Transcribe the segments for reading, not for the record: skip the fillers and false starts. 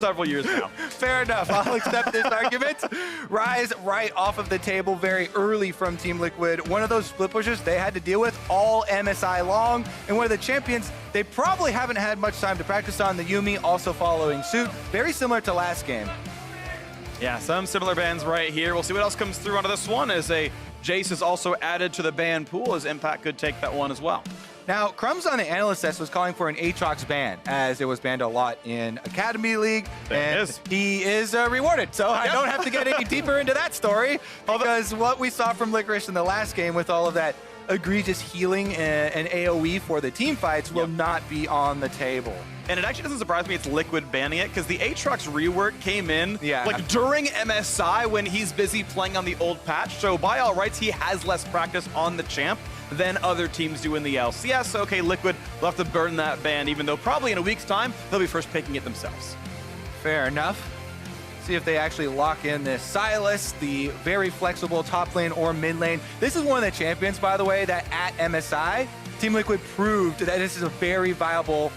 several years now. Fair enough. I'll accept this argument. Rise right off of the table very early from Team Liquid. One of those split pushes they had to deal with all MSI long. And one of the champions they probably haven't had much time to practice on, the Yuumi, also following suit. Very similar to last game. Yeah, some similar bans right here. We'll see what else comes through onto this one as a Jace is also added to the ban pool, as Impact could take that one as well. Now, Crumbs on the analyst test was calling for an Aatrox ban, as it was banned a lot in Academy League, and he is rewarded. So I don't have to get any deeper into that story, because what we saw from Licorice in the last game with all of that egregious healing and AoE for the team fights will not be on the table. And it actually doesn't surprise me it's Liquid banning it, because the Aatrox rework came in like during MSI when he's busy playing on the old patch. So by all rights, he has less practice on the champ than other teams do in the LCS. So, okay, Liquid will have to burn that ban, even though probably in a week's time, they'll be first picking it themselves. Fair enough. See if they actually lock in this Sylas, the very flexible top lane or mid lane. This is one of the champions, by the way, that at MSI, Team Liquid proved that this is a very viable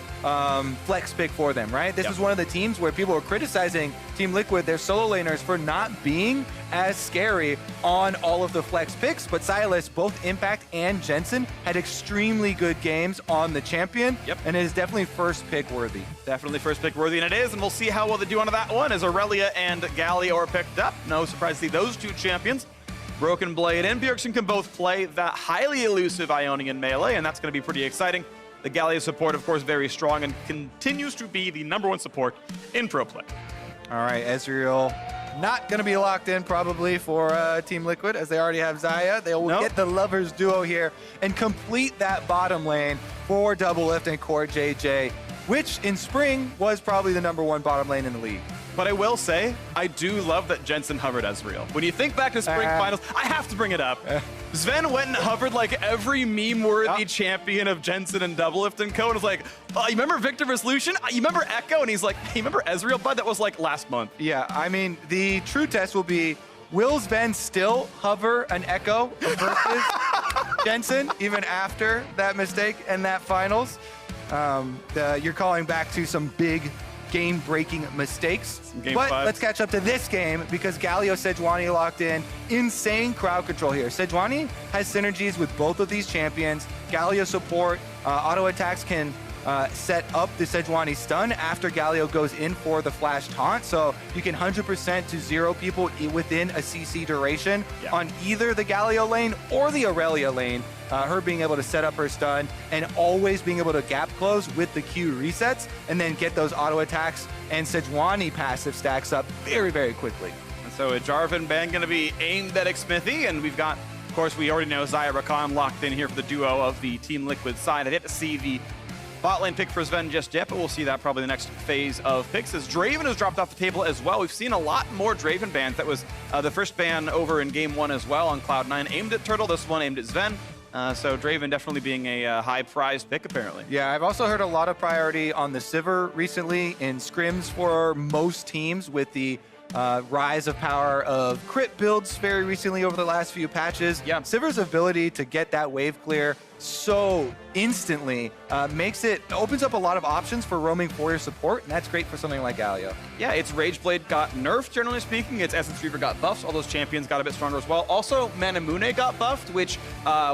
flex pick for them, right? This is one of the teams where people were criticizing Team Liquid, their solo laners, for not being as scary on all of the flex picks, but Sylas, both Impact and Jensen, had extremely good games on the champion, and it is definitely first pick worthy. Definitely first pick worthy, and it is, and we'll see how well they do onto that one, as Aurelia and Galio are picked up. No surprise to see those two champions. Broken Blade and Bjergsen can both play that highly elusive Ionian melee, and that's going to be pretty exciting. The Galio support, of course, very strong and continues to be the #1 support in pro play. All right, Ezreal not going to be locked in probably for Team Liquid, as they already have Xayah. They will get the Lovers duo here and complete that bottom lane for Doublelift and Core JJ, which in spring was probably the #1 bottom lane in the league. But I will say, I do love that Jensen hovered Ezreal. When you think back to spring finals, I have to bring it up. Sven went and hovered like every meme-worthy champion of Jensen and Doublelift and Co. And was like, oh, you remember Victor vs. Lucian? You remember Echo? And he's like, hey, you remember Ezreal, bud? That was like last month. Yeah, I mean, the true test will be, will Sven still hover an Echo versus Jensen, even after that mistake and that finals? You're calling back to some big game-breaking mistakes. But let's catch up to this game, because Galio Sejuani locked in. Insane crowd control here. Sejuani has synergies with both of these champions. Galio support, auto attacks can set up the Sejuani stun after Galio goes in for the flash taunt. So you can 100% to 0 people within a CC duration on either the Galio lane or the Aurelia lane. Her being able to set up her stun and always being able to gap close with the Q resets and then get those auto attacks and Sejuani passive stacks up very, very quickly. And so a Jarvan ban going to be aimed at Xmithie, and we've got, of course, we already know Xayah Rakan locked in here for the duo of the Team Liquid side. I didn't see the bot lane pick for Sven just yet, but we'll see that probably the next phase of picks, as Draven has dropped off the table as well. We've seen a lot more Draven bans. That was the first ban over in Game 1 as well on Cloud9, aimed at Turtle. This one aimed at Sven. So Draven definitely being a high-prized pick, apparently. Yeah, I've also heard a lot of priority on the Sivir recently in scrims for most teams, with the rise of power of crit builds very recently over the last few patches. Yeah, Sivir's ability to get that wave clear so instantly opens up a lot of options for roaming for your support, and that's great for something like Galio. Yeah, its Rageblade got nerfed, generally speaking. Its Essence Reaver got buffed. All those champions got a bit stronger as well. Also, Manamune got buffed, which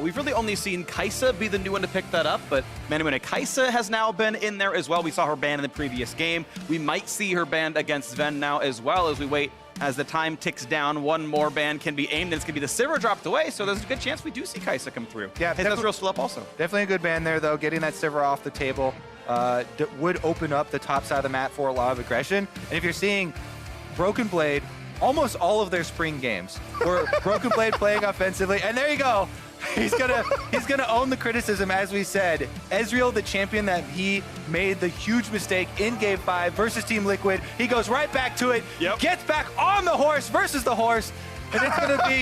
we've really only seen Kai'Sa be the new one to pick that up, but Manamune Kai'Sa has now been in there as well. We saw her banned in the previous game. We might see her banned against Sven now as well, as we wait. As the time ticks down, one more ban can be aimed, and it's going to be the Sivir dropped away, so there's a good chance we do see Kai'Sa come through. Yeah, Ezreal's still up also. Definitely a good ban there, though. Getting that Sivir off the table would open up the top side of the map for a lot of aggression. And if you're seeing Broken Blade, almost all of their spring games were Broken Blade playing offensively, and there you go. He's gonna own the criticism, as we said. Ezreal, the champion that he made the huge mistake in Game 5 versus Team Liquid. He goes right back to it, gets back on the horse versus the horse, and it's gonna be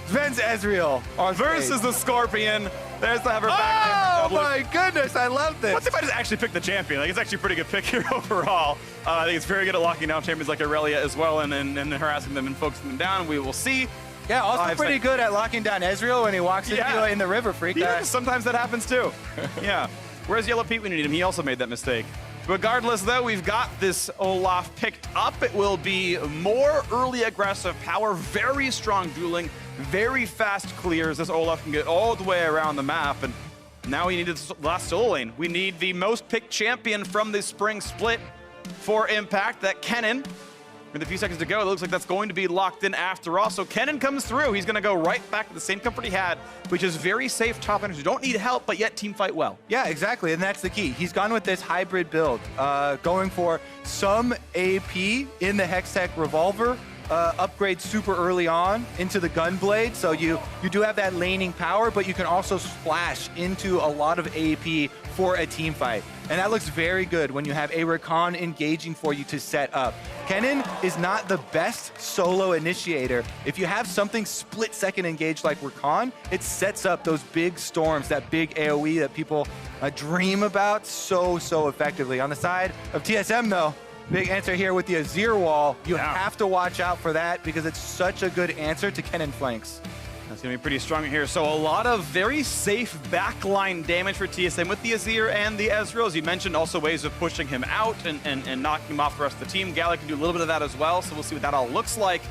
Sven's Ezreal versus the Scorpion. There's the hover back. Oh my goodness, I love this. What's if I just actually pick the champion? Like, it's actually a pretty good pick here overall. I think it's very good at locking down champions like Aurelia as well, and harassing them and focusing them down. We will see. Yeah, also pretty good at locking down Ezreal when he walks in the river freak. Sometimes that happens too. Yeah. Where's Yellow Pete when you need him? He also made that mistake. Regardless, though, we've got this Olaf picked up. It will be more early aggressive power, very strong dueling, very fast clears. This Olaf can get all the way around the map. And now we need this last solo lane. We need the most picked champion from this spring split for Impact, that Kennen. With a few seconds to go, it looks like that's going to be locked in after all. So Kennen comes through. He's going to go right back to the same comfort he had, which is very safe top laners who don't need help, but yet team fight well. Yeah, exactly, and that's the key. He's gone with this hybrid build, going for some AP in the Hextech Revolver, upgrade super early on into the Gunblade, so you do have that laning power, but you can also splash into a lot of AP for a team fight. And that looks very good when you have a Rakan engaging for you to set up. Kennen is not the best solo initiator. If you have something split-second engaged like Rakan, it sets up those big storms, that big AoE that people dream about so effectively. On the side of TSM, though, big answer here with the Azir wall. You have to watch out for that because it's such a good answer to Kennen flanks. That's going to be pretty strong here. So a lot of very safe backline damage for TSM with the Azir and the Ezreal. As you mentioned, also ways of pushing him out and knocking him off the rest of the team. Galley can do a little bit of that as well, so we'll see what that all looks like.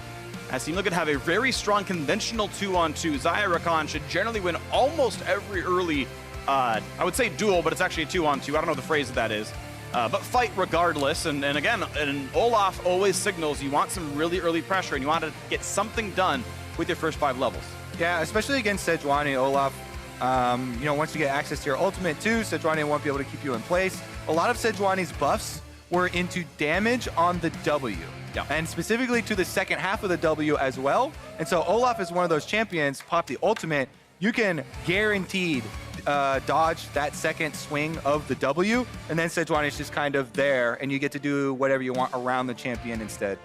As Team Liquid have a very strong conventional 2-on-2. Xayah Rakan should generally win almost every early, I would say duel, but it's actually a 2-on-2. I don't know what the phrase of that is. But fight regardless, and again, and Olaf always signals you want some really early pressure and you want to get something done with your first 5 levels. Yeah, especially against Sejuani, Olaf. You know, once you get access to your ultimate too, Sejuani won't be able to keep you in place. A lot of Sejuani's buffs were into damage on the W. Yeah. And specifically to the second half of the W as well. And so Olaf is one of those champions, pop the ultimate, you can guaranteed dodge that second swing of the W, and then Sejuani is just kind of there, and you get to do whatever you want around the champion instead.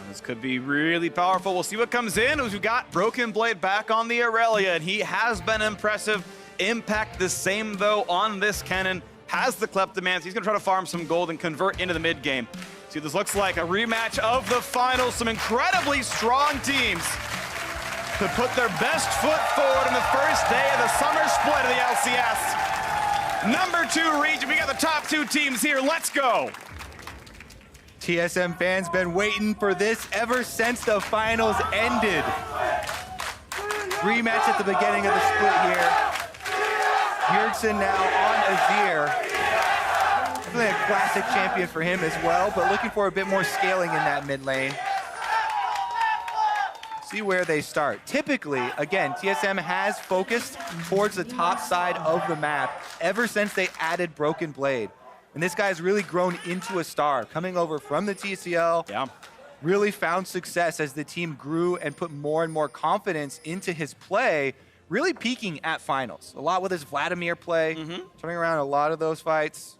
This could be really powerful. We'll see what comes in. We've got Broken Blade back on the Aurelia, and he has been impressive. Impact the same, though, on this Kennen. Has the Kleptomans. He's going to try to farm some gold and convert into the mid game. See, this looks like a rematch of the finals. Some incredibly strong teams to put their best foot forward in the first day of the summer split of the LCS. Number 2 region. We got the top 2 teams here. Let's go. TSM fans been waiting for this ever since the finals ended. Rematch at the beginning of the split here. Bjergsen now on Azir. Definitely a classic champion for him as well, but looking for a bit more scaling in that mid lane. See where they start. Typically, again, TSM has focused towards the top side of the map ever since they added Broken Blade. And this guy's really grown into a star, coming over from the TCL. Yeah. Really found success as the team grew and put more and more confidence into his play, really peaking at finals. A lot with his Vladimir play, turning around a lot of those fights.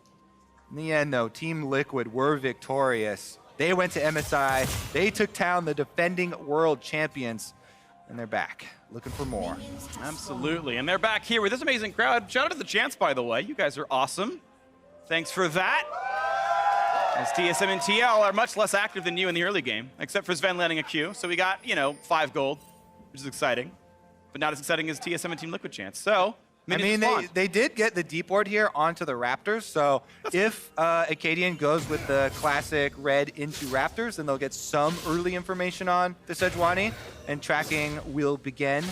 In the end, though, Team Liquid were victorious. They went to MSI. They took down the defending world champions, and they're back, looking for more. Absolutely, and they're back here with this amazing crowd. Shout out to the Chants, by the way. You guys are awesome. Thanks for that. As TSM and TL are much less active than you in the early game, except for Sven landing a Q. So we got, 5 gold, which is exciting, but not as exciting as TSM and Team Liquid Chance. So, I mean, they did get the deep ward here onto the Raptors. So if Acadian goes with the classic red into Raptors, then they'll get some early information on the Sejuani, and tracking will begin.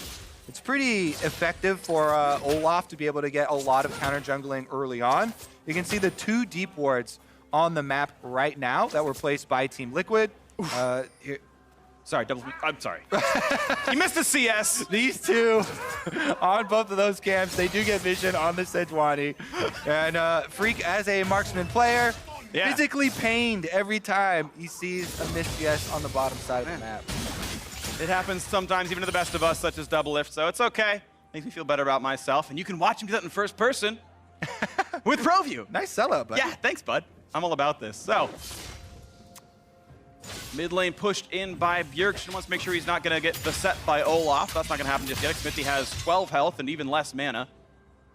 It's pretty effective for Olaf to be able to get a lot of counter jungling early on. You can see the 2 deep wards on the map right now that were placed by Team Liquid. Here. Sorry, I'm sorry. You missed the CS. These 2 on both of those camps, they do get vision on the Sejuani. And Freak, as a marksman player, physically pained every time he sees a missed CS on the bottom side of the map. It happens sometimes, even to the best of us, such as Double Lift, so it's okay. Makes me feel better about myself, and you can watch him do that in first person with ProView. Nice sellout, buddy. Yeah, thanks, bud. I'm all about this. So, mid lane pushed in by Bjergsen. Wants to make sure he's not going to get beset by Olaf. That's not going to happen just yet. Smithy has 12 health and even less mana.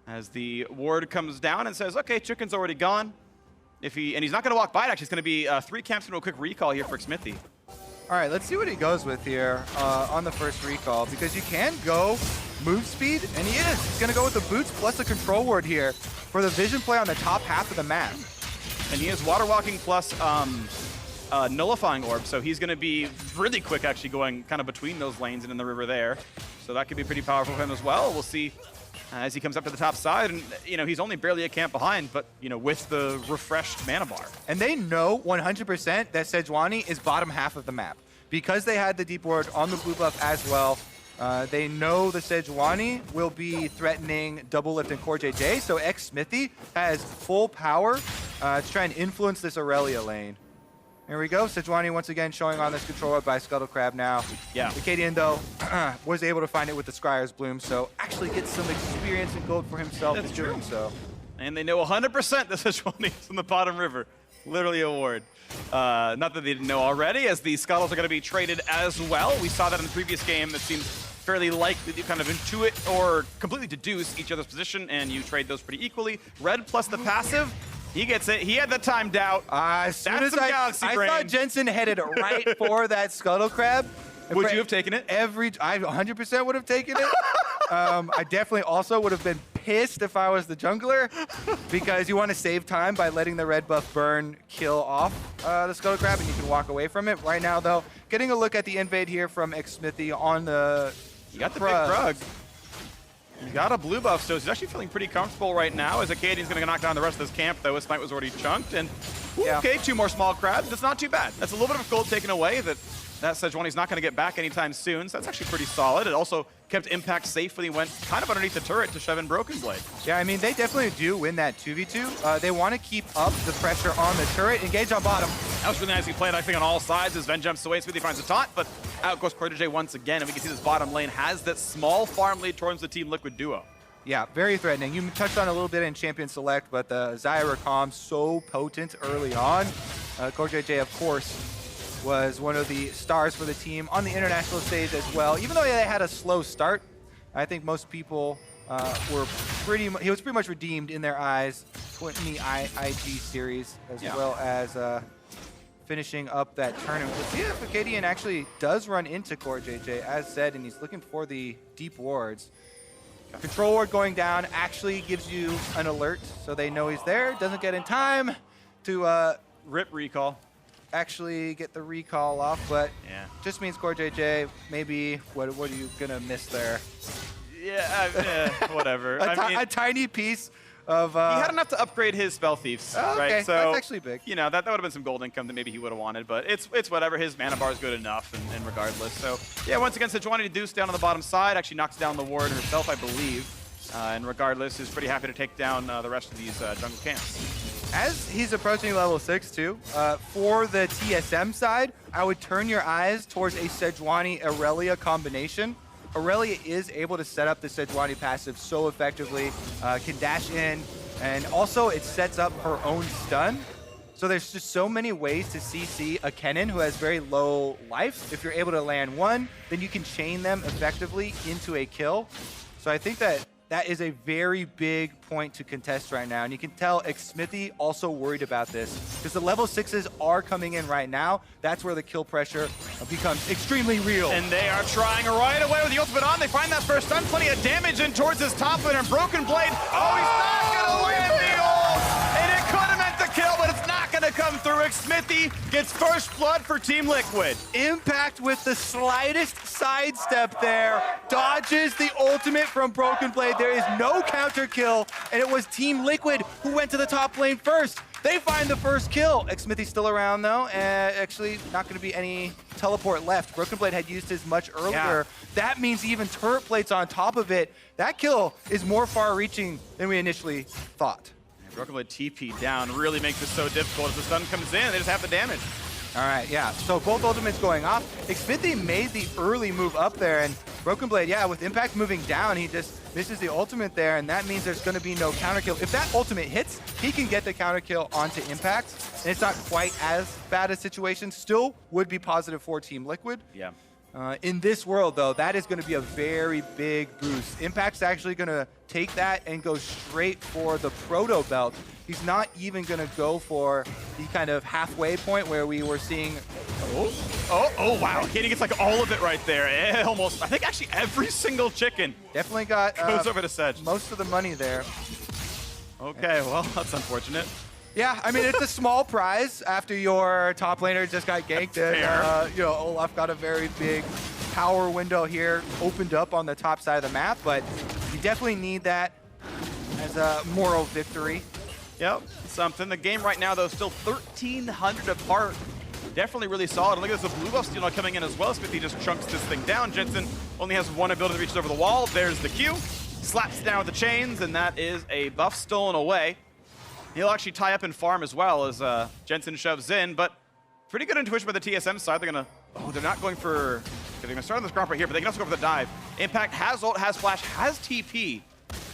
As the ward comes down and says, okay, Chicken's already gone. And he's not going to walk by it, actually. It's going to be 3 camps into a quick recall here for Smithy. All right, let's see what he goes with here on the first recall, because you can go move speed, and he is. He's going to go with the boots plus the control ward here for the vision play on the top half of the map. And he has Water Walking plus Nullifying Orb, so he's going to be really quick actually going kind of between those lanes and in the river there. So that could be pretty powerful for him as well. We'll see as he comes up to the top side. And, you know, he's only barely a camp behind, but, you know, with the refreshed mana bar. And they know 100% that Sejuani is bottom half of the map. Because they had the deep ward on the blue buff as well, they know the Sejuani will be threatening double lift and core JJ, so Smithy has full power to try and influence this Aurelia lane. Here we go, Sejuani once again showing on this controller by Scuttle Crab now. Yeah. Acadian, though, was able to find it with the Scryer's Bloom, so actually gets some experience and gold for himself in doing so. And they know 100% that Sejuani is in the bottom river. Literally a ward. Not that they didn't know already, as the Scuttles are going to be traded as well. We saw that in the previous game. It seems fairly likely that you kind of intuit or completely deduce each other's position, and you trade those pretty equally. Red plus the passive. He gets it. He had the timed out. As soon as I thought Jensen headed right for that Scuttle Crab. Would you have taken it? I 100% would have taken it. I definitely also would have been pissed if I was the jungler, because you want to save time by letting the red buff burn kill off the Scuttle Crab, and you can walk away from it. Right now, though, getting a look at the invade here from Smithy on the You got the big Krug. You got a blue buff, so he's actually feeling pretty comfortable right now, as Acadian's going to knock down the rest of this camp, though his smite was already chunked. And, okay, 2 more small crabs. That's not too bad. That's a little bit of gold taken away that Sejuani's not going to get back anytime soon, so that's actually pretty solid. It also kept Impact safe when he went kind of underneath the turret to shove in Broken Blade. Yeah, I mean, they definitely do win that 2v2. They want to keep up the pressure on the turret. Engage on bottom. That was really nicely played, I think, on all sides as Ven jumps away. Smithy finds a taunt, but out goes Protege once again, and we can see this bottom lane has that small farm lead towards the Team Liquid duo. Yeah, very threatening. You touched on a little bit in Champion Select, but the Xayah Rakan so potent early on. Core JJ, of course, was one of the stars for the team on the international stage as well. Even though they had a slow start, I think most people he was pretty much redeemed in their eyes in the IG series, as well as finishing up that tournament. Let's see if Acadian actually does run into Core JJ, as said, and he's looking for the deep wards. Control ward going down actually gives you an alert, so they know he's there. Doesn't get in time to rip recall. Actually get the recall off, but just means Core JJ, maybe, what are you gonna miss there? Yeah, whatever. A tiny piece of... he had enough to upgrade his Spell Thieves, right? So, that's actually big. You know, that would have been some gold income that maybe he would have wanted, but it's whatever. His mana bar is good enough, and regardless. So, yeah, once again, Sejuani Deuce down on the bottom side, actually knocks down the ward herself, I believe. And regardless, is pretty happy to take down the rest of these jungle camps. As he's approaching level 6 too, for the TSM side, I would turn your eyes towards a Sejuani Aurelia combination. Aurelia is able to set up the Sejuani passive so effectively, can dash in, and also it sets up her own stun. So there's just so many ways to CC a Kennen who has very low life. If you're able to land one, then you can chain them effectively into a kill. So I think that is a very big point to contest right now. And you can tell Smithy also worried about this, because the level 6s are coming in right now. That's where the kill pressure becomes extremely real. And they are trying right away with the ultimate on. They find that first stun, plenty of damage in towards his top laner, and Broken Blade. Oh, he's not gonna land the ult! And it could have meant the kill, but it's not gonna come through. Smithy gets first blood for Team Liquid. Impact with the slightest sidestep there. Dodges the ultimate from Broken Blade. There is no counter kill, and it was Team Liquid who went to the top lane first. They find the first kill. Smithy's still around though, and actually not going to be any teleport left. Broken Blade had used his much earlier. Yeah. That means even turret plates on top of it. That kill is more far-reaching than we initially thought. Broken Blade TP down really makes this so difficult. As the stun comes in, they just have the damage. All right, yeah, so both ultimates going off. Smithy made the early move up there, and Broken Blade, yeah, with Impact moving down, he just misses the ultimate there, and that means there's going to be no counter kill. If that ultimate hits, he can get the counter kill onto Impact, and it's not quite as bad a situation. Still would be positive for Team Liquid. Yeah. In this world, though, that is going to be a very big boost. Impact's actually going to take that and go straight for the Proto Belt. He's not even going to go for the kind of halfway point where we were seeing... Oh, wow. Katie gets like all of it right there. Almost, I think actually every single chicken. Definitely got goes over to Sedge. Most of the money there. Okay, well, that's unfortunate. Yeah, I mean, it's a small prize after your top laner just got ganked. And, you know, Olaf got a very big power window here, opened up on the top side of the map, but you definitely need that as a moral victory. Yep, something. The game right now, though, still 1,300 apart. Definitely really solid. Look at this, a blue buff steal coming in as well. Smithy just chunks this thing down. Jensen only has one ability that reaches over the wall. There's the Q. Slaps down with the chains, and that is a buff stolen away. He'll actually tie up and farm as well as Jensen shoves in, but pretty good intuition by the TSM side. They're gonna, they're not going for, they're gonna start on this gromp right here, but they can also go for the dive. Impact has ult, has flash, has TP,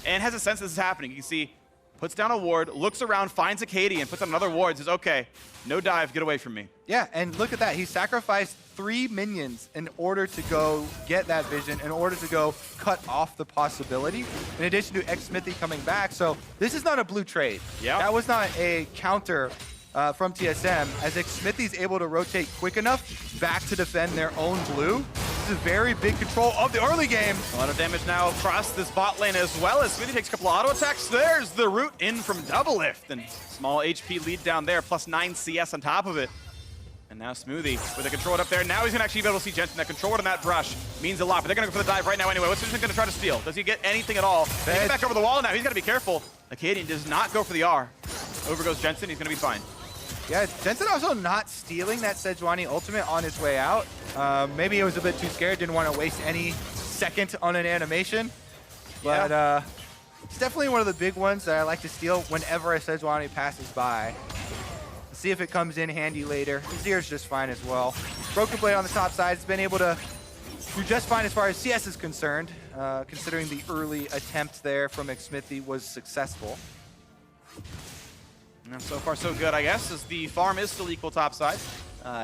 and has a sense this is happening. You can see, puts down a ward, looks around, finds a Katie, and puts down another ward, says, okay, no dive, get away from me. Yeah, and look at that. He sacrificed 3 minions in order to go get that vision, in order to go cut off the possibility, in addition to Smithy coming back. So this is not a blue trade. Yeah. That was not a counter from TSM, as Smithy's able to rotate quick enough back to defend their own blue. This is very big control of the early game. A lot of damage now across this bot lane as well, as Smithy takes a couple of auto attacks. There's the root in from double lift, and small HP lead down there, plus 9 CS on top of it. And now Smoothie with a control ward up there. Now he's gonna actually be able to see Jensen. That control ward on that brush means a lot, but they're gonna go for the dive right now anyway. What's Jensen gonna try to steal? Does he get anything at all? They get back over the wall now. He's gotta be careful. Acadian does not go for the R. Over goes Jensen. He's gonna be fine. Yeah, Jensen also not stealing that Sejuani ultimate on his way out. Maybe he was a bit too scared, didn't want to waste any second on an animation. But it's definitely one of the big ones that I like to steal whenever a Sejuani passes by. See if it comes in handy later. Zier's just fine as well. Broken Blade on the top side has been able to do just fine as far as CS is concerned, considering the early attempt there from Smithy was successful. And so far, so good, I guess, as the farm is still equal topside.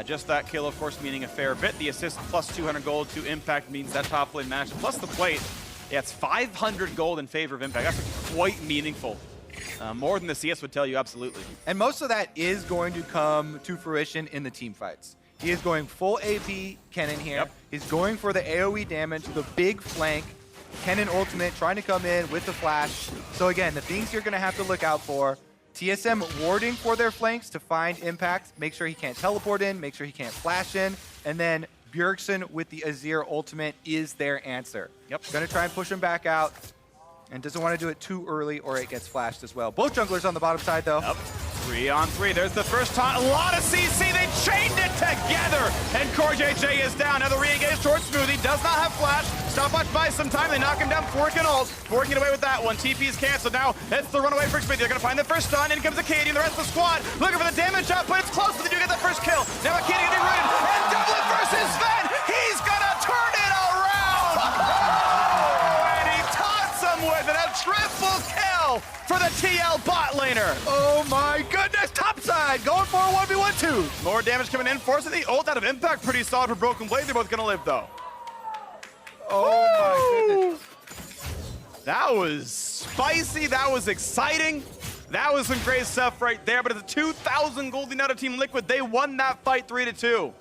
Just that kill, of course, meaning a fair bit. The assist plus 200 gold to Impact means that top lane match, plus the plate. Yeah, it's 500 gold in favor of Impact. That's quite meaningful. More than the CS would tell you, absolutely. And most of that is going to come to fruition in the team fights. He is going full AP Kennen here. Yep. He's going for the AoE damage, the big flank. Kennen ultimate trying to come in with the flash. So again, the things you're going to have to look out for. TSM warding for their flanks to find Impact, make sure he can't teleport in, make sure he can't flash in, and then Bjergsen with the Azir ultimate is their answer. Yep. Gonna try and push him back out, and doesn't want to do it too early or it gets flashed as well. Both junglers on the bottom side though. Yep. 3 on 3. There's the first time. A lot of CC. They chained it together. And Core JJ is down. Now the re-engage towards Smoothie. Does not have flash. Stopwatch buys some time. They knock him down. Fork and ult. Forking away with that one. TP is canceled. Now it's the runaway for Smoothie. They're going to find the first stun. In comes Acadian. The rest of the squad looking for the damage output. It's close, but they do get that first kill. Now Acadian getting rooted. And Dublin versus Sven. He's going to turn it around. And he taunts him with it. A triple kill for the TL bot laner. Oh my goodness, topside, going for a 1v1-2. More damage coming in, forcing the ult out of Impact. Pretty solid for Broken Blade. They're both gonna live though. Oh my goodness. That was spicy, that was exciting. That was some great stuff right there, but it's a 2,000 gold out of Team Liquid. They won that fight 3-2.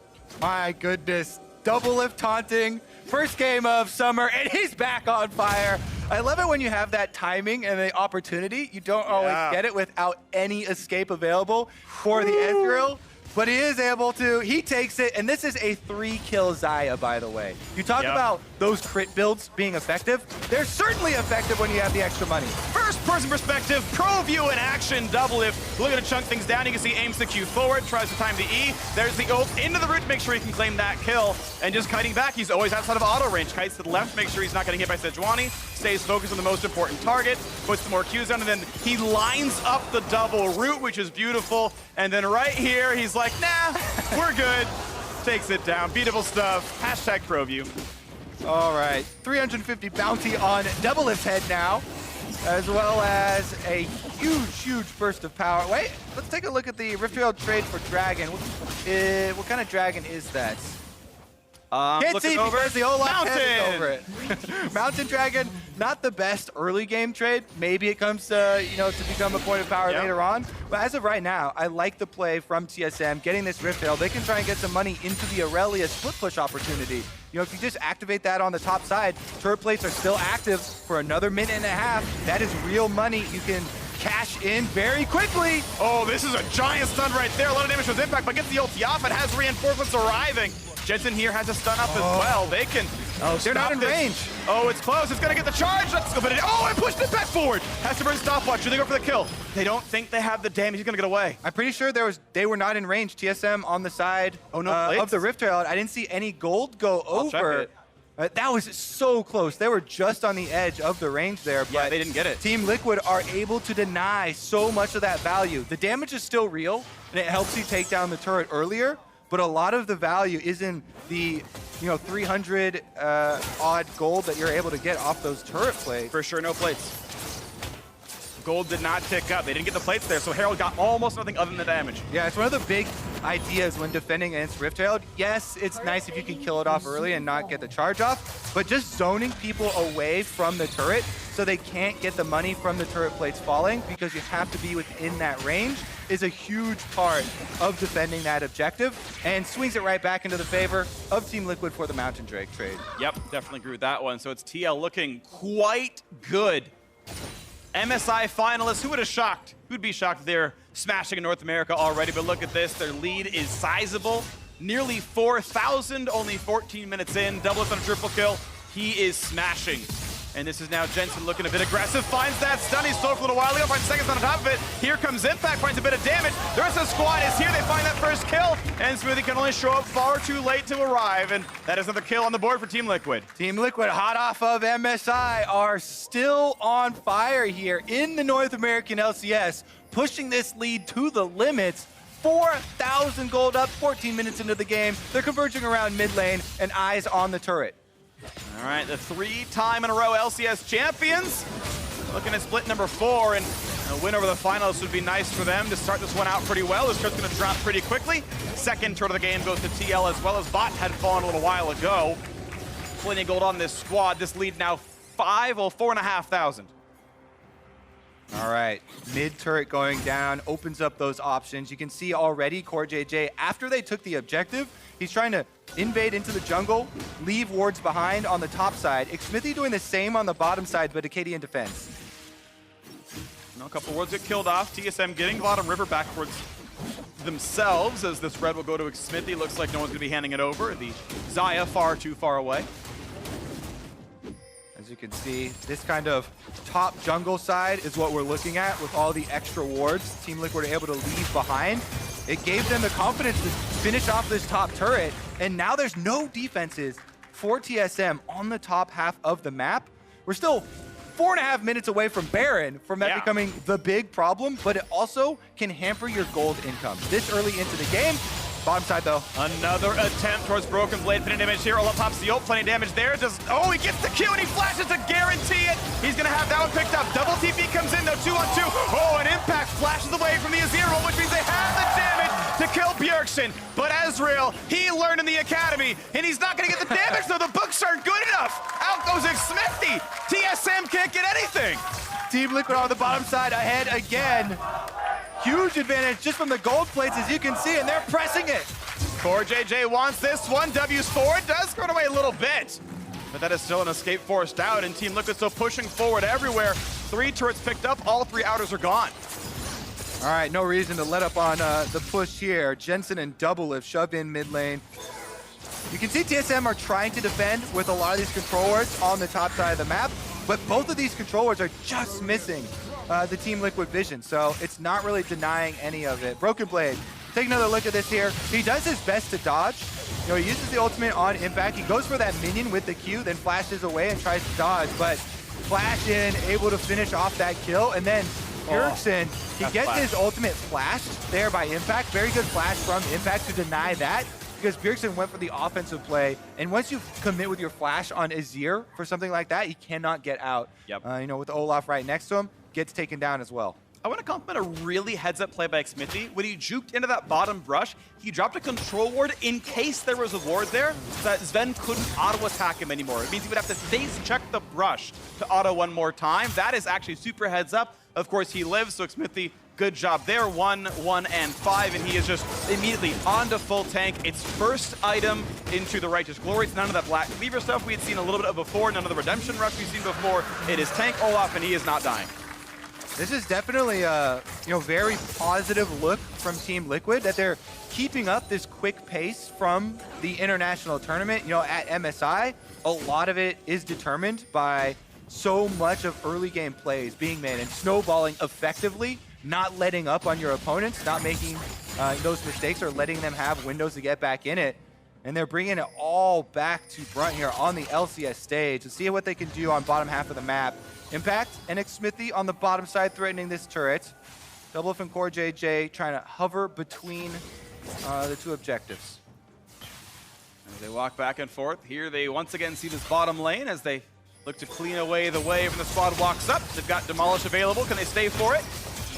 My goodness, double lift taunting. First game of Summer, and he's back on fire. I love it when you have that timing and the opportunity. You don't always get it without any escape available for the Ezreal, but he is able to. He takes it, and this is a 3-kill Xayah, by the way. You talk about those crit builds being effective. They're certainly effective when you have the extra money. First person perspective, pro view in action, double lift. Looking to chunk things down. You can see aims the Q forward, tries to time the E. There's the ult into the root to make sure he can claim that kill. And just kiting back, he's always outside of auto range. Kites to the left, make sure he's not getting hit by Sejuani. Stays focused on the most important target, puts some more Qs down, and then he lines up the double root, which is beautiful. And then right here, he's like, nah, we're good. Takes it down. Beatable stuff. Hashtag ProView. All right, 350 bounty on Double Lift's head now, as well as a huge burst of power. Wait, let's take a look at the Riftfield trade for Dragon. What kind of dragon is that? Can't see because the Olaf head is over it. Mountain Dragon, not the best early game trade. Maybe it comes to, to become a point of power later on. But as of right now, I like the play from TSM, getting this Riftfield. They can try and get some money into the Aurelia split push opportunity. If you just activate that on the top side, turret plates are still active for another minute and a half. That is real money you can cash flash in very quickly. Oh, this is a giant stun right there. A lot of damage with impact, but gets the ulti off and has reinforcements arriving. Jensen here has a stun up as well. They can they're not in range. Oh, it's close. It's going to get the charge. Let's go. Oh, and pushed it back forward. Has to burn stopwatch. Do they go for the kill? They don't think they have the damage. He's going to get away. I'm pretty sure they were not in range. TSM on the side of the Rift Herald. I didn't see any gold go over. That was so close. They were just on the edge of the range there, but yeah, they didn't get it. Team Liquid are able to deny so much of that value. The damage is still real, and it helps you take down the turret earlier, but a lot of the value is in the 300 odd gold that you're able to get off those turret plates. For sure, no plates. Gold did not tick up. They didn't get the plates there, so Herald got almost nothing other than the damage. Yeah, it's one of the big ideas when defending against Rift Herald. Yes, it's nice if you can kill it off early and not get the charge off, but just zoning people away from the turret so they can't get the money from the turret plates falling, because you have to be within that range, is a huge part of defending that objective, and swings it right back into the favor of Team Liquid for the Mountain Drake trade. Yep, definitely agree with that one. So it's TL looking quite good. MSI finalists, who would have shocked? Who'd be shocked if they're smashing in North America already? But look at this, their lead is sizable. Nearly 4,000, only 14 minutes in. Double up on a triple kill. He is smashing. And this is now Jensen looking a bit aggressive. Finds that stun. He stole for a little while ago. Finds seconds on top of it. Here comes Impact. Finds a bit of damage. The rest of the squad is here. They find that first kill. And Smoothie can only show up far too late to arrive. And that is another kill on the board for Team Liquid. Team Liquid, hot off of MSI, are still on fire here in the North American LCS, pushing this lead to the limits. 4,000 gold up, 14 minutes into the game. They're converging around mid lane and eyes on the turret. All right, the 3-time in a row LCS champions. Looking at split number 4, and a win over the finalists would be nice for them to start this one out pretty well. This turret's going to drop pretty quickly. Second turret of the game goes to TL, as well as Bot had fallen a little while ago. Plenty of gold on this squad. This lead now 4,500. All right, mid turret going down, opens up those options. You can see already CoreJJ, after they took the objective, he's trying to invade into the jungle, leave wards behind on the top side. Xmithy doing the same on the bottom side, but Acadian defense. A couple wards get killed off. TSM getting bottom river backwards themselves, as this red will go to Xmithy. Looks like no one's going to be handing it over. The Xayah far too far away. As you can see, this kind of top jungle side is what we're looking at with all the extra wards Team Liquid are able to leave behind. It gave them the confidence to finish off this top turret, and now there's no defenses for TSM on the top half of the map. We're still 4.5 minutes away from Baron, from that becoming the big problem, but it also can hamper your gold income this early into the game. Bottom side, though. Another attempt towards Broken Blade. Plenty damage here. Olaf pops the ult. Plenty damage there. Oh, he gets the Q and he flashes to guarantee it. He's going to have that one picked up. Double TP comes in, though. 2-on-2. Oh, and Impact flashes away from the Azir roll, which means they have the damage to kill Bjergsen. But Ezreal, he learned in the academy, and he's not going to get the damage, though. The books aren't good enough. Out goes Xmithy. TSM can't get anything. Team Liquid on the bottom side ahead again. Huge advantage just from the gold plates, as you can see, and they're pressing it. CoreJJ wants this one. W's forward does run away a little bit, but that is still an escape forced out, and Team Liquid still pushing forward everywhere. 3 turrets picked up, all 3 outers are gone. All right, no reason to let up on the push here. Jensen and Doublelift shove in mid lane. You can see TSM are trying to defend with a lot of these control wards on the top side of the map, but both of these control wards are just missing the Team Liquid vision, so it's not really denying any of it. Broken Blade, take another look at this here. He does his best to dodge. You know, he uses the ultimate on Impact. He goes for that minion with the Q, then flashes away and tries to dodge, but flash in, able to finish off that kill, and then Bjergsen, he gets his ultimate flashed there by Impact. Very good flash from Impact to deny that, because Bjergsen went for the offensive play, and once you commit with your flash on Azir for something like that, he cannot get out. Yep. You know, with Olaf right next to him, gets taken down as well. I want to compliment a really heads-up play by Xmithy. When he juked into that bottom brush, he dropped a control ward in case there was a ward there, so that Sven couldn't auto-attack him anymore. It means he would have to face-check the brush to auto one more time. That is actually super heads-up. Of course, he lives, so Xmithy, good job there. 1, 1, and 5, and he is just immediately onto full tank. It's first item into the Righteous Glory. It's none of that Black Cleaver stuff we had seen a little bit of before, none of the Redemption Rush we've seen before. It is tank Olaf, and he is not dying. This is definitely a very positive look from Team Liquid that they're keeping up this quick pace from the international tournament. At MSI, a lot of it is determined by so much of early game plays being made and snowballing effectively, not letting up on your opponents, not making those mistakes or letting them have windows to get back in it. And they're bringing it all back to Brunt here on the LCS stage. Let's see what they can do on bottom half of the map. Impact and Xmithy on the bottom side threatening this turret. Doublelift and Core JJ trying to hover between the two objectives. As they walk back and forth, here they once again see this bottom lane as they look to clean away the wave and the squad walks up. They've got Demolish available. Can they stay for it?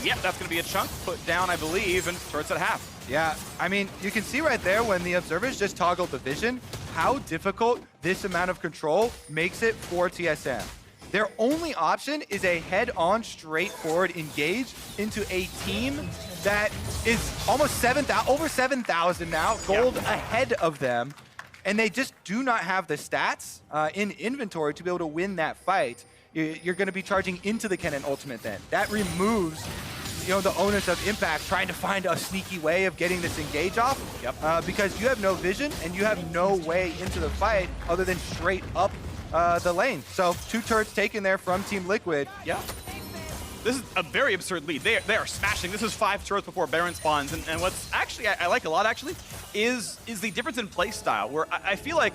Yep, that's going to be a chunk put down, I believe, and turret's at half. Yeah, I mean, you can see right there when the observers just toggled the vision, how difficult this amount of control makes it for TSM. Their only option is a head-on, straightforward engage into a team that is almost over 7,000 now, gold ahead of them, and they just do not have the stats in inventory to be able to win that fight. You're going to be charging into the Kennen ultimate then. That removes the onus of Impact trying to find a sneaky way of getting this engage off. Yep. Because you have no vision and you have no way into the fight other than straight up the lane. So 2 turrets taken there from Team Liquid. Yeah. This is a very absurd lead. They are smashing. This is 5 turrets before Baron spawns. And what's actually, I like a lot actually, is the difference in play style, where I feel like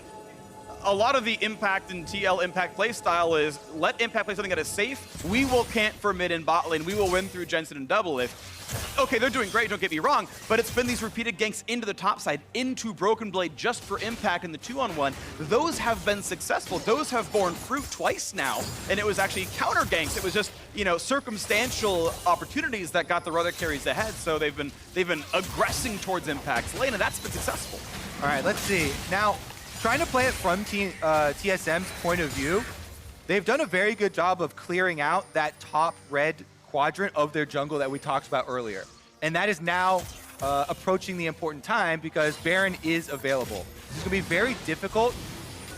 a lot of the Impact and TL Impact play style is let Impact play something that is safe. We will camp for mid and bot lane. We will win through Jensen and Doublelift. Okay, they're doing great, don't get me wrong, but it's been these repeated ganks into the top side, into Broken Blade just for Impact in the 2-on-1. Those have been successful. Those have borne fruit twice now, and it was actually counter ganks. It was just, circumstantial opportunities that got their other carries ahead, so they've been aggressing towards Impact's lane, and that's been successful. All right, let's see. Now, trying to play it from TSM's point of view, they've done a very good job of clearing out that top red quadrant of their jungle that we talked about earlier. And that is now approaching the important time because Baron is available. It's going to be very difficult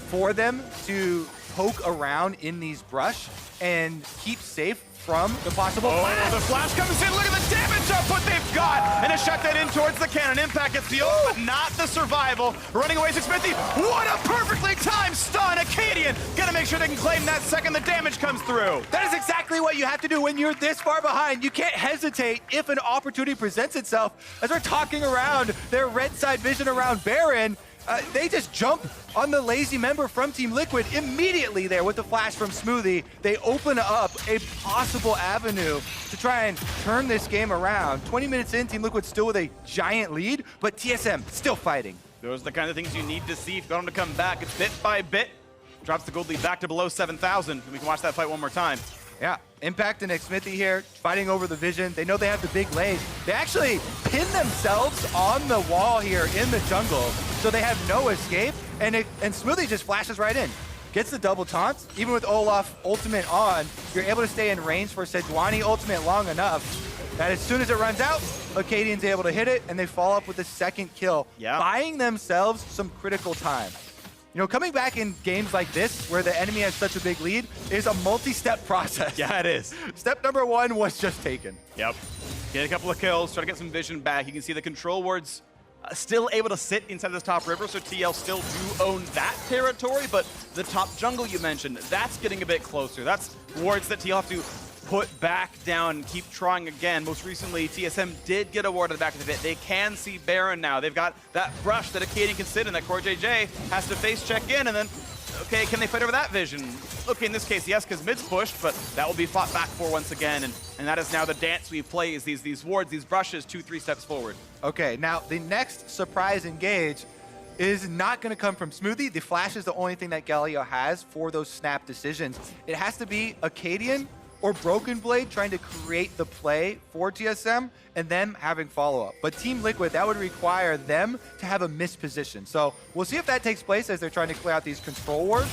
for them to poke around in these brush and keep safe from the possible flash. The flash comes in. Look at the damage output they've got. And to shut that in towards the cannon. Impact gets the ult, but not the survival. Running away is Xmithy. What a perfectly timed stun. Acadian gonna make sure they can claim that second the damage comes through. That is exactly what you have to do when you're this far behind. You can't hesitate if an opportunity presents itself. As we're talking around their red side vision around Baron, they just jump on the lazy member from Team Liquid immediately there with the flash from Smoothie. They open up a possible avenue to try and turn this game around. 20 minutes in, Team Liquid still with a giant lead, but TSM still fighting. Those are the kind of things you need to see if you want them to come back. It's bit by bit. Drops the gold lead back to below 7,000. We can watch that fight one more time. Yeah, Impact and Xmithy here, fighting over the vision. They know they have the big lane. They actually pin themselves on the wall here in the jungle, so they have no escape, and Smoothie just flashes right in. Gets the double taunt. Even with Olaf ultimate on, you're able to stay in range for Sejuani ultimate long enough that as soon as it runs out, Acadian's able to hit it, and they follow up with the second kill, buying themselves some critical time. Coming back in games like this, where the enemy has such a big lead, is a multi-step process. Yeah, it is. Step number 1 was just taken. Yep. Get a couple of kills, try to get some vision back. You can see the control wards still able to sit inside this top river, so TL still do own that territory, but the top jungle you mentioned, that's getting a bit closer. That's wards that TL have to put back down and keep trying again. Most recently, TSM did get awarded back to the pit. They can see Baron now. They've got that brush that Acadian can sit in, that Core JJ has to face check in, and then, okay, can they fight over that vision? Okay, in this case, yes, because mid's pushed, but that will be fought back for once again, and that is now the dance we play, is these wards, these brushes, 2-3 steps forward. Okay, now the next surprise engage is not going to come from Smoothie. The flash is the only thing that Galio has for those snap decisions. It has to be Acadian or Broken Blade trying to create the play for TSM and them having follow-up. But Team Liquid, that would require them to have a missed position. So we'll see if that takes place as they're trying to clear out these control wards,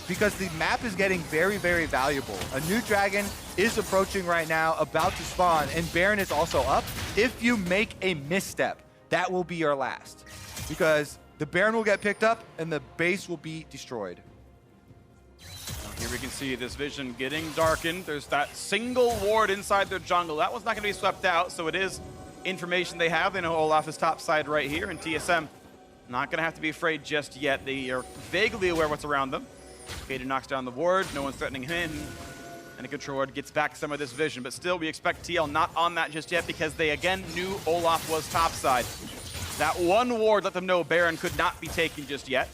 because the map is getting very, very valuable. A new dragon is approaching right now, about to spawn, and Baron is also up. If you make a misstep, that will be your last, because the Baron will get picked up and the base will be destroyed. Here we can see this vision getting darkened. There's that single ward inside their jungle. That one's not going to be swept out, so it is information they have. They know Olaf is top side right here, and TSM not going to have to be afraid just yet. They are vaguely aware what's around them. Kaden knocks down the ward. No one's threatening him. And a control ward gets back some of this vision. But still, we expect TL not on that just yet because they, again, knew Olaf was topside. That one ward let them know Baron could not be taken just yet.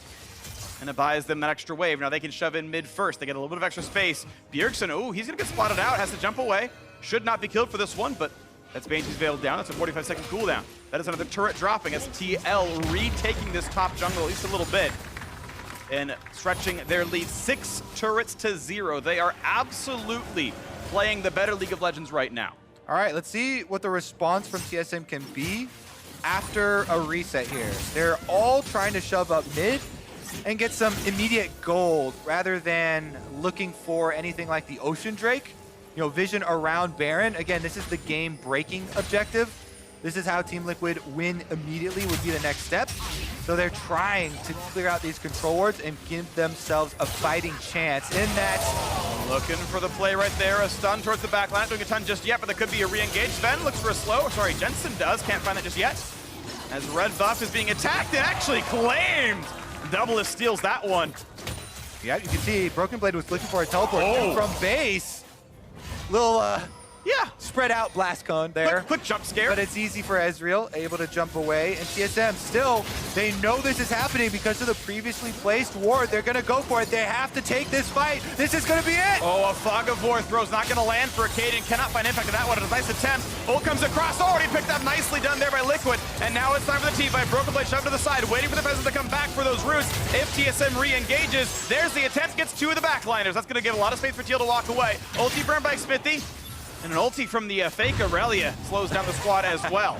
And it buys them that extra wave. Now they can shove in mid first. They get a little bit of extra space. Bjergsen, oh, he's going to get spotted out. Has to jump away. Should not be killed for this one, but that's Banshee's veiled down. That's a 45-second cooldown. That is another turret dropping as TL retaking this top jungle at least a little bit and stretching their lead 6 turrets to 0. They are absolutely playing the better League of Legends right now. All right, let's see what the response from TSM can be after a reset here. They're all trying to shove up mid and get some immediate gold rather than looking for anything like the Ocean Drake. You know, vision around Baron. Again, this is the game-breaking objective. This is how Team Liquid win immediately would be the next step. So they're trying to clear out these control wards and give themselves a fighting chance in that. Looking for the play right there. A stun towards the back line. Not doing a ton just yet, but there could be a re-engage. Sven looks for a slow. Sorry, Jensen does. Can't find it just yet. As red buff is being attacked and actually claimed. Double steals that one. Yeah, you can see Broken Blade was looking for a teleport from base. Little, yeah, spread out blast cone there. Quick jump scare. But it's easy for Ezreal, able to jump away. And TSM still, they know this is happening because of the previously placed ward. They're gonna go for it. They have to take this fight. This is gonna be it. Oh, a Fog of War throw's not gonna land for Kaden. Cannot find impact on that one. A nice attempt. Ult comes across, already picked up, nicely done there by Liquid. And now it's time for the team fight. Broken Blade shoved to the side, waiting for the peasants to come back for those roots. If TSM re-engages, there's the attempt, gets 2 of the backliners. That's gonna give a lot of space for Teal to walk away. Ulti burned by Smithy. And an ulti from the fake Aurelia slows down the squad as well.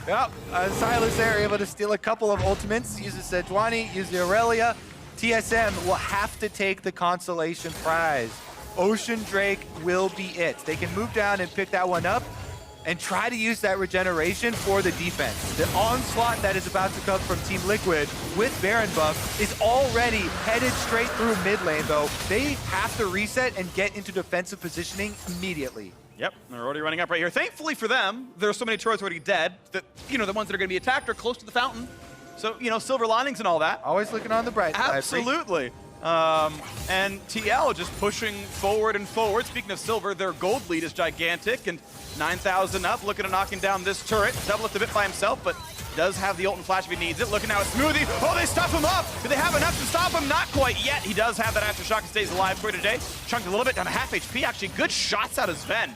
Yep, Silas there able to steal a couple of ultimates. Uses Sejuani, uses the Aurelia. TSM will have to take the consolation prize. Ocean Drake will be it. They can move down and pick that one up and try to use that regeneration for the defense. The onslaught that is about to come from Team Liquid with Baron buff is already headed straight through mid lane, though. They have to reset and get into defensive positioning immediately. Yep, they're already running up right here. Thankfully for them, there's so many turrets already dead that, you know, the ones that are going to be attacked are close to the fountain. So, you know, silver linings and all that. Always looking on the bright side. Absolutely. And TL just pushing forward and forward. Speaking of silver, their gold lead is gigantic, and 9,000 up, looking at knocking down this turret. Double it a bit by himself, but does have the ult and flash if he needs it. Looking now at Smoothie. Oh, they stuff him up. Do they have enough to stop him? Not quite yet. He does have that aftershock and stays alive for today. Chunked a little bit down to half HP. Actually, good shots out of Sven.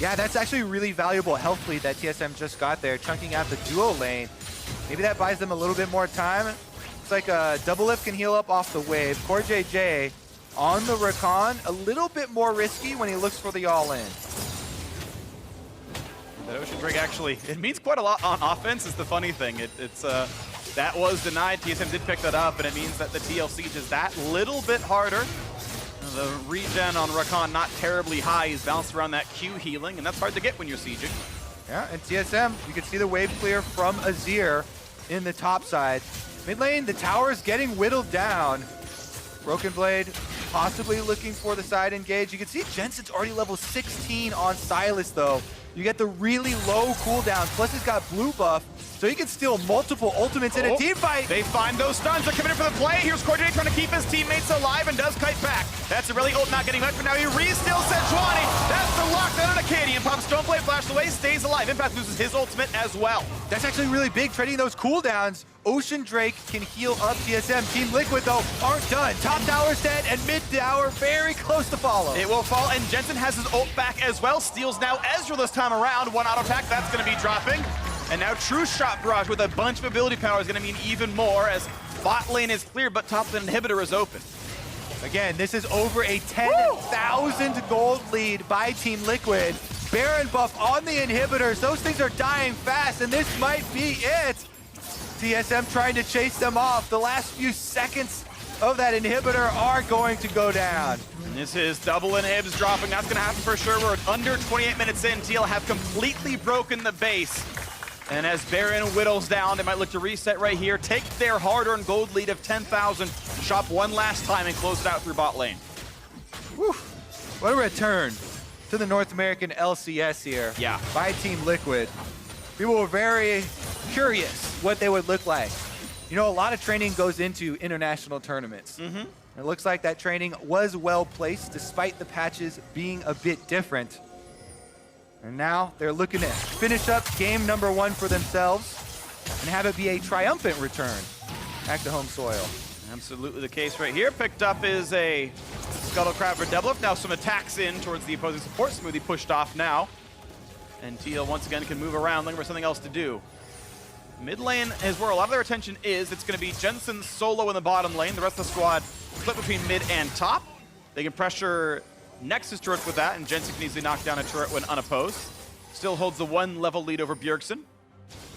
Yeah, that's actually really valuable health lead that TSM just got there, chunking out the duo lane. Maybe that buys them a little bit more time. It's like a double lift can heal up off the wave. Core JJ on the Rakan, a little bit more risky when he looks for the all-in. That Ocean Drake actually, it means quite a lot on offense is the funny thing. That was denied. TSM did pick that up, and it means that the TL siege is that little bit harder. The regen on Rakan not terribly high. He's bounced around that Q healing, and that's hard to get when you're sieging. Yeah, and TSM, you can see the wave clear from Azir in the top side. Mid lane, the tower's getting whittled down. Broken Blade possibly looking for the side engage. You can see Jensen's already level 16 on Silas, though. You get the really low cooldown, plus he's got blue buff, so he can steal multiple ultimates in a team fight. They find those stuns. They're coming in for the play. Here's Corday trying to keep his teammates alive and does kite back. That's a really ult not getting much, but now he re-steals Sejuani. That's the lockdown on Acadian. Pops Stoneblade, flashed away, stays alive. Impact loses his ultimate as well. That's actually really big, trading those cooldowns. Ocean Drake can heal up TSM. Team Liquid, though, aren't done. Top tower's dead, and mid tower very close to follow. It will fall, and Jensen has his ult back as well. Steals now Ezreal this time around. One auto attack, that's going to be dropping. And now True Shot Barrage with a bunch of ability power is going to mean even more as bot lane is clear, but top lane inhibitor is open. Again, this is over a 10,000 gold lead by Team Liquid. Baron buff on the inhibitors. Those things are dying fast, and this might be it. TSM trying to chase them off. The last few seconds of that inhibitor are going to go down. And this is double inhibs dropping. That's going to happen for sure. We're under 28 minutes in. TL have completely broken the base. And as Baron whittles down, they might look to reset right here, take their hard-earned gold lead of 10,000, shop one last time, and close it out through bot lane. Whew. What a return to the North American LCS here. Yeah. By Team Liquid. People were very curious what they would look like. You know, a lot of training goes into international tournaments. It looks like that training was well placed despite the patches being a bit different. And now they're looking to finish up game number 1 for themselves and have it be a triumphant return back to home soil. Absolutely the case right here. Picked up is a Scuttle Crab for Deadlift. Now some attacks in towards the opposing support. Smoothie pushed off now. And Teal once again can move around, looking for something else to do. Mid lane is where a lot of their attention is. It's going to be Jensen solo in the bottom lane. The rest of the squad split between mid and top. They can pressure Nexus turret with that, and Jensen can easily knock down a turret when unopposed. Still holds the 1 level lead over Bjergsen.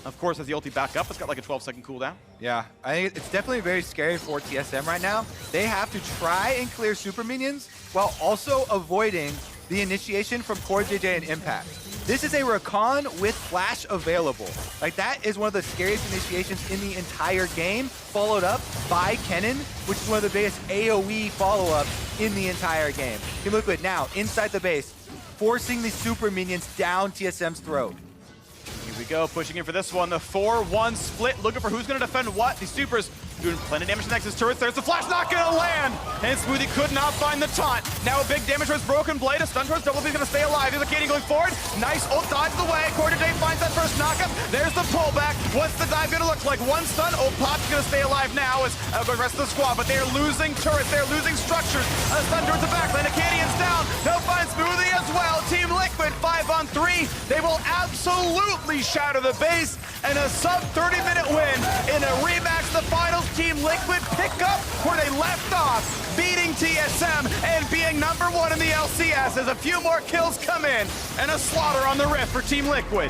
Of course, as the ulti back up, it's got like a 12-second cooldown. Yeah, I think it's definitely very scary for TSM right now. They have to try and clear super minions while also avoiding the initiation from Core JJ and Impact. This is a Rakan with flash available. Like, that is one of the scariest initiations in the entire game, followed up by Kennen, which is one of the biggest AoE follow-ups in the entire game. Team Liquid now inside the base, forcing the super minions down TSM's throat. Here we go, pushing in for this one. The 4-1 split, looking for who's going to defend what. These supers doing plenty of damage to Nexus turrets. There's the flash, not going to land. And Smoothie could not find the taunt. Now a big damage towards Broken Blade. A stun towards Double B's going to stay alive. There's a Katie going forward. Nice ult, dodges away. Quarter Day finds that first knockup. There's the pullback. What's the dive going to look like? One stun. Ult Pop's going to stay alive now as the rest of the squad. But they're losing turrets. They're losing structures. A stun towards the backline. Acadian's down. They'll find Smoothie as well. Team Liquid 5-on-3. They will absolutely shatter the base, and a sub 30-minute win in a rematch of the finals. Team Liquid pick up where they left off, beating TSM and being number 1 in the LCS as a few more kills come in and a slaughter on the Rift for Team Liquid.